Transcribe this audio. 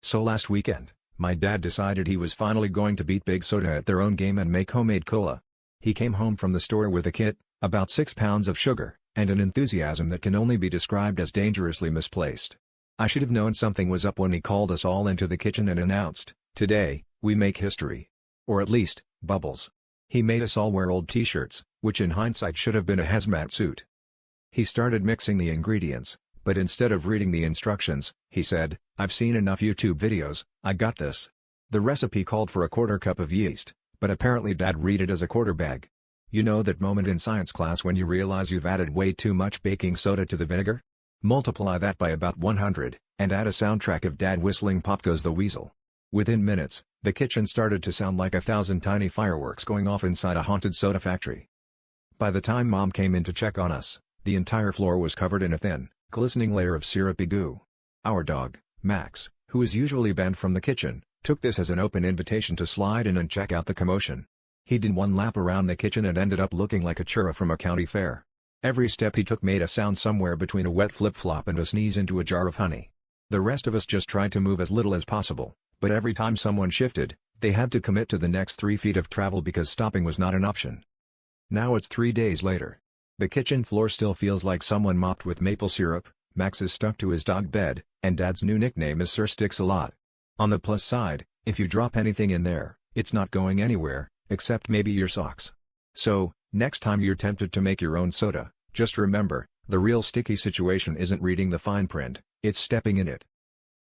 So last weekend, my dad decided he was finally going to beat Big Soda at their own game and make homemade cola. He came home from the store with a kit, about 6 pounds of sugar, and an enthusiasm that can only be described as dangerously misplaced. I should have known something was up when he called us all into the kitchen and announced, "Today, we make history." Or at least, bubbles. He made us all wear old t-shirts, which in hindsight should have been a hazmat suit. He started mixing the ingredients, but instead of reading the instructions, he said, "I've seen enough YouTube videos, I got this." The recipe called for a quarter cup of yeast, but apparently Dad read it as a quarter bag. You know that moment in science class when you realize you've added way too much baking soda to the vinegar? Multiply that by about 100, and add a soundtrack of Dad whistling "Pop Goes the Weasel." Within minutes, the kitchen started to sound like 1,000 tiny fireworks going off inside a haunted soda factory. By the time Mom came in to check on us, the entire floor was covered in a thin, glistening layer of syrupy goo. Our dog, Max, who is usually banned from the kitchen, took this as an open invitation to slide in and check out the commotion. He did one lap around the kitchen and ended up looking like a churro from a county fair. Every step he took made a sound somewhere between a wet flip-flop and a sneeze into a jar of honey. The rest of us just tried to move as little as possible, but every time someone shifted, they had to commit to the next 3 feet of travel because stopping was not an option. Now it's 3 days later. The kitchen floor still feels like someone mopped with maple syrup, Max is stuck to his dog bed, and Dad's new nickname is Sir Sticks-a-Lot. On the plus side, if you drop anything in there, it's not going anywhere, except maybe your socks. So, next time you're tempted to make your own soda, just remember, the real sticky situation isn't reading the fine print, it's stepping in it.